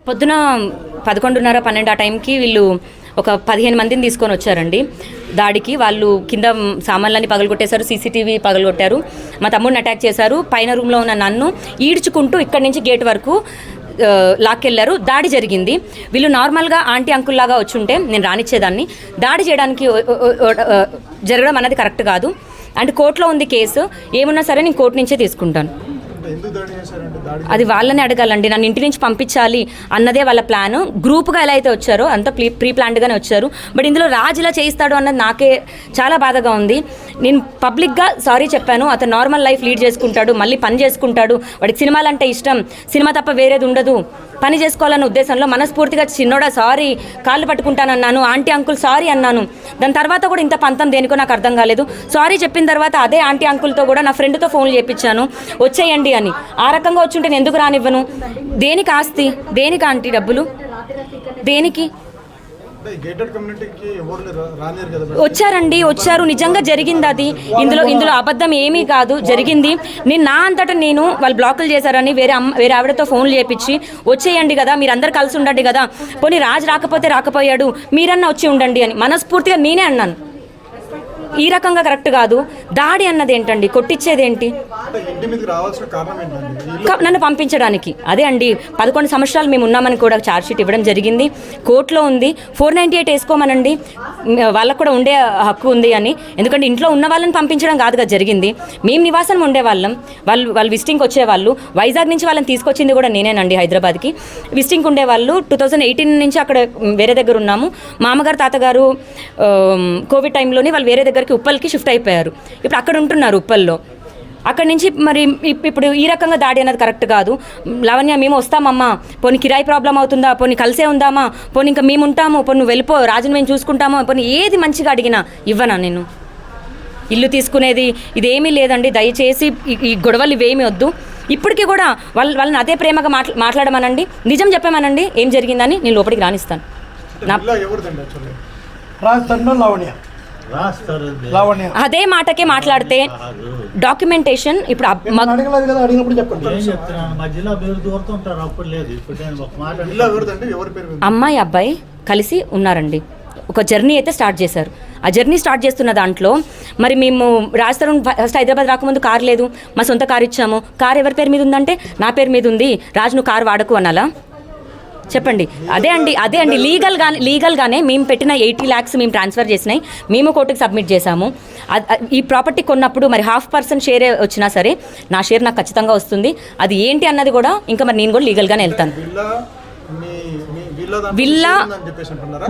పొద్దున 11:30, 12 ఆ టైంకి వీళ్ళు ఒక 15 మందిని తీసుకొని వచ్చారండి దాడికి. వాళ్ళు కింద సామాన్లన్నీ పగలగొట్టేశారు, సీసీటీవీ పగలగొట్టారు, మా తమ్ముడిని అటాక్ చేశారు. పైన రూమ్లో ఉన్న నన్ను ఈడ్చుకుంటూ ఇక్కడి నుంచి గేట్ వరకు లాక్కెళ్ళారు. దాడి జరిగింది. వీళ్ళు నార్మల్గా ఆంటీ అంకుల్ లాగా వచ్చుంటే నేను రానిచ్చేదాన్ని. దాడి చేయడానికి జరగడం అన్నది కరెక్ట్ కాదు. అండ్ కోర్టులో ఉంది కేసు, ఏమున్నా సరే నేను కోర్టు నుంచే తీసుకుంటాను. అది వాళ్ళని అడగాలండి. నన్ను ఇంటి నుంచి పంపించాలి అన్నదే వాళ్ళ ప్లాన్. గ్రూప్గా ఎలా అయితే వచ్చారో అంత ప్రీ ప్లాన్డ్గానే వచ్చారు. బట్ ఇందులో రాజు ఇలా చేయిస్తాడు అన్నది నాకే చాలా బాధగా ఉంది. నేను పబ్లిక్గా సారీ చెప్పాను. అతను నార్మల్ లైఫ్ లీడ్ చేసుకుంటాడు, మళ్ళీ పని చేసుకుంటాడు, వాడికి సినిమాలంటే ఇష్టం, సినిమా తప్ప వేరేది ఉండదు, పని చేసుకోవాలన్న ఉద్దేశంలో మనస్ఫూర్తిగా చిన్నోడా సారీ, కాళ్ళు పట్టుకుంటానన్నాను, ఆంటీ అంకుల్ సారీ అన్నాను. దాని తర్వాత కూడా ఇంత పంతం దేనికో నాకు అర్థం కాలేదు. సారీ చెప్పిన తర్వాత అదే ఆంటీ అంకుల్తో కూడా నా ఫ్రెండ్తో ఫోన్లు చేయించాను, వచ్చేయండి అని. ఆ రకంగా వచ్చుంటే నేను ఎందుకు రానివ్వను? దేనికి ఆస్తి, దేనికి ఆంటీ డబ్బులు, దేనికి? వచ్చారండి, వచ్చారు, నిజంగా జరిగింది అది. ఇందులో అబద్ధం ఏమీ కాదు, జరిగింది. నేను నా అంతటా నేను వాళ్ళు బ్లాకులు చేశారని వేరే ఆవిడతో ఫోన్లు చేపించి వచ్చేయండి కదా, మీరు అందరు కలిసి ఉండండి కదా, పోనీ రాజు రాకపోయాడు, మీరన్నా వచ్చి ఉండండి అని మనస్ఫూర్తిగా నేనే అన్నాను. ఈ రకంగా కరెక్ట్ కాదు. దాడి అన్నది ఏంటండి, కొట్టించేదేంటి? నన్ను పంపించడానికి. అదే అండి, 11 సంవత్సరాలు మేము ఉన్నామని కూడా ఛార్జ్షీట్ ఇవ్వడం జరిగింది, కోర్టులో ఉంది. 498 వేసుకోమనండి, వాళ్ళకు కూడా ఉండే హక్కు ఉంది అని. ఎందుకంటే ఇంట్లో ఉన్న వాళ్ళని పంపించడం కాదు కదా జరిగింది. మేము నివాసం ఉండేవాళ్ళం, వాళ్ళు విజిటింగ్కి వచ్చేవాళ్ళు. వైజాగ్ నుంచి వాళ్ళని తీసుకొచ్చింది కూడా నేనేనండి హైదరాబాద్కి. విజిటింగ్కి ఉండేవాళ్ళు. 2018 నుంచి అక్కడ వేరే దగ్గర ఉన్నాము. మామగారు తాతగారు కోవిడ్ టైంలోనే వాళ్ళు వేరే దగ్గరికి ఉప్పల్కి షిఫ్ట్ అయిపోయారు. ఇప్పుడు అక్కడ ఉంటున్నారు ఉప్పల్లో. అక్కడి నుంచి మరి ఇప్పుడు ఈ రకంగా దాడి అనేది కరెక్ట్ కాదు. లావణ్య మేము వస్తామమ్మా, పోనీ కిరాయి ప్రాబ్లం అవుతుందా, పోనీ కలిసే ఉందామా, పోనీ ఇంకా మేము ఉంటాము, పోనీ నువ్వు వెళ్ళిపో, రాజుని మేము చూసుకుంటాము, పోనీ ఏది మంచిగా అడిగినా ఇవ్వనా నేను? ఇల్లు తీసుకునేది ఇదేమీ లేదండి. దయచేసి ఈ గొడవలు ఇవేమీ వద్దు. ఇప్పటికీ కూడా వాళ్ళని అదే ప్రేమగా మాట్లాడమనండి, నిజం చెప్పామనండి ఏం జరిగిందని నేను లోపలికి రానిస్తాను. అదే మాటకే మాట్లాడితే డాక్యుమెంటేషన్ ఇప్పుడు అమ్మాయి అబ్బాయి కలిసి ఉన్నారండి. ఒక జర్నీ అయితే స్టార్ట్ చేశారు. ఆ జర్నీ స్టార్ట్ చేస్తున్న దాంట్లో మరి మేము రాజస్థాన్ ఫస్ట్ హైదరాబాద్ రాకముందు కారు లేదు, మా సొంత కారు ఇచ్చాము. కారు ఎవరి పేరు మీద ఉందంటే నా పేరు మీద ఉంది. రాజు నువ్వు కారు వాడకు అనాలా? చెప్పండి. అదే అండి లీగల్గానే మేము పెట్టిన 80 lakhs మేము ట్రాన్స్ఫర్ చేసినాయి, మేము కోర్టుకి సబ్మిట్ చేశాము. ఈ ప్రాపర్టీ కొన్నప్పుడు మరి 50% షేరే వచ్చినా సరే నా షేర్ నాకు ఖచ్చితంగా వస్తుంది. అది ఏంటి అన్నది కూడా ఇంకా మరి నేను కూడా లీగల్గానే వెళ్తాను.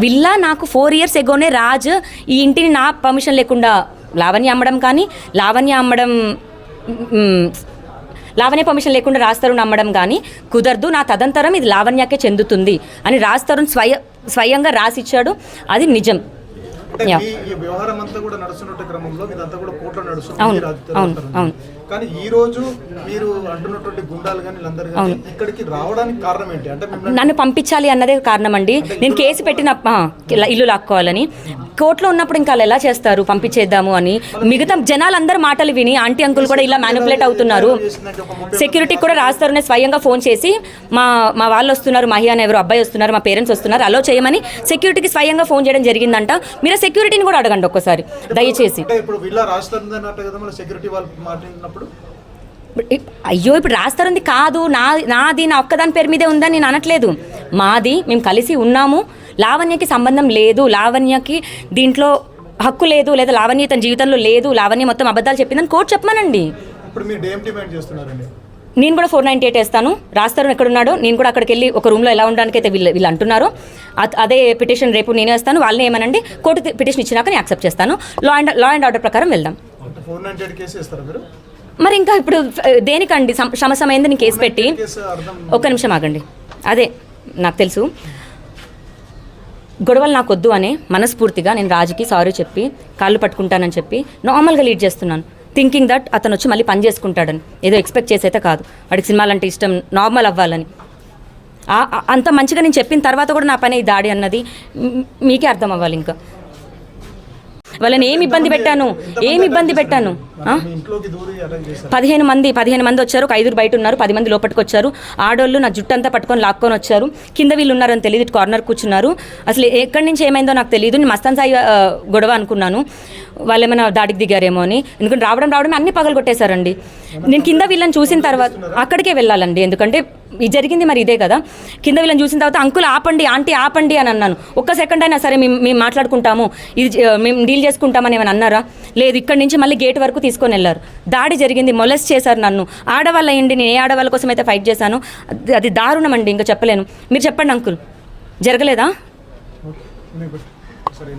విల్లా నాకు 4 years ఎగోనే రాజ్ ఈ ఇంటిని నా పర్మిషన్ లేకుండా లావణ్య పర్మిషన్ లేకుండా రాజ్ తరుణ్ అమ్మడం కానీ కుదరదు. నా తదంతరం ఇది లావణ్యకే చెందుతుంది అని రాజ్ తరుణ్ స్వయంగా రాసిచ్చాడు. అది నిజం. అవును. కానీ ఈ రోజు మీరు అంటున్నటువంటి గుండాలు కానీ వీళ్ళందరూ కానీ ఇక్కడికి రావడానికి కారణం ఏంటి? అంటే నన్ను పంపించాలి అన్నదే కారణం అండి. నేను కేసు పెట్టిన ఇల్లు లాక్కోవాలని. కోర్టులో ఉన్నప్పుడు ఇంకా ఎలా చేస్తారు, పంపించేద్దాము అని. మిగతా జనాలందరూ మాటలు విని ఆంటీ అంకుల్ కూడా ఇలా మ్యానిపులేట్ అవుతున్నారు. సెక్యూరిటీకి కూడా రాస్తారనే స్వయంగా ఫోన్ చేసి మా వాళ్ళు వస్తున్నారు, మహి అని ఎవరు అబ్బాయి వస్తున్నారు, మా పేరెంట్స్ వస్తున్నారు, అలో చేయమని సెక్యూరిటీకి స్వయంగా ఫోన్ చేయడం జరిగిందంట. మీరు సెక్యూరిటీని కూడా అడగండి ఒక్కసారి దయచేసి. అయ్యో ఇప్పుడు రాస్తారుంది కాదు, నాది నా ఒక్కదాని పేరు మీదే ఉందని నేను అనట్లేదు. మాది, మేము కలిసి ఉన్నాము. లావణ్యకి సంబంధం లేదు, లావణ్యకి దీంట్లో హక్కు లేదు, లేదా లావణ్య తన జీవితంలో లేదు, లావణ్య మొత్తం అబద్ధాలు చెప్పిందని కోర్టు చెప్పమనండి. నేను కూడా 498 వేస్తాను. రాస్తారు ఎక్కడున్నాడో నేను కూడా అక్కడికి వెళ్ళి ఒక రూమ్లో ఎలా ఉండడానికి అయితే వీళ్ళు అంటున్నారో అదే పిటిషన్ రేపు నేనే వేస్తాను. వాళ్ళని ఏమనండి, కోర్టు పిటిషన్ ఇచ్చినాక నేను యాక్సెప్ట్ చేస్తాను. లా అండ్ ఆర్డర్ ప్రకారం వెళ్దాం. మరి ఇంకా ఇప్పుడు దేనికండి సమస్యమైంది నేను కేసు పెట్టి? ఒక్క నిమిషం ఆగండి. అదే నాకు తెలుసు గొడవలు నాకు వద్దు అనే మనస్ఫూర్తిగా నేను రాజుకి సారీ చెప్పి కాళ్ళు పట్టుకుంటానని చెప్పి నార్మల్గా లీడ్ చేస్తున్నాను. థింకింగ్ దట్ అతను వచ్చి మళ్ళీ పని చేసుకుంటాడని, ఏదో ఎక్స్పెక్ట్ చేసైతే కాదు. వాడికి సినిమాలంటే ఇష్టం, నార్మల్ అవ్వాలని. అంత మంచిగా నేను చెప్పిన తర్వాత కూడా నా పని ఈ దాడి అన్నది మీకే అర్థం అవ్వాలి. ఇంకా వాళ్ళని ఏమి ఇబ్బంది పెట్టాను, ఏమి ఇబ్బంది పెట్టాను? మీ ఇంట్లోకి దూరి అటాక్ చేశారు. 15 మంది వచ్చారు, ఒక 5 బయట ఉన్నారు, 10 మంది లోపలికి వచ్చారు. ఆడోళ్ళు నా జుట్టు అంతా పట్టుకొని లాక్కొని వచ్చారు. కింద వీళ్ళు ఉన్నారని తెలియదు, కార్నర్ కూర్చున్నారు. అసలు ఎక్కడి నుంచి ఏమైందో నాకు తెలియదు. నేను మస్తాన్ సాయి గొడవ అనుకున్నాను, వాళ్ళు ఏమైనా దాడికి దిగారేమో అని. ఎందుకంటే రావడమే అన్ని పగలు కొట్టేశారండి. నేను కింద వీళ్ళని చూసిన తర్వాత అక్కడికే వెళ్ళాలండి, ఎందుకంటే ఇది జరిగింది మరి ఇదే కదా. కింద వీళ్ళని చూసిన తర్వాత అంకుల్ ఆపండి, ఆంటీ ఆపండి అని అన్నాను. ఒక్క సెకండ్ అయినా సరే మేము మాట్లాడుకుంటాము, ఇది మేము డీల్ చేసుకుంటామని ఏమైనా అన్నారా? లేదు. ఇక్కడి నుంచి మళ్ళీ గేట్ వరకు తీసుకొని వెళ్ళారు. దాడి జరిగింది, మొలెస్ట్ చేశారు నన్ను. ఆడవాళ్ళ అయ్యండి, నేను ఏ ఆడవాళ్ళ కోసం అయితే ఫైట్ చేశాను, అది దారుణం అండి, ఇంకా చెప్పలేను. మీరు చెప్పండి అంకుల్, జరగలేదా? సరే.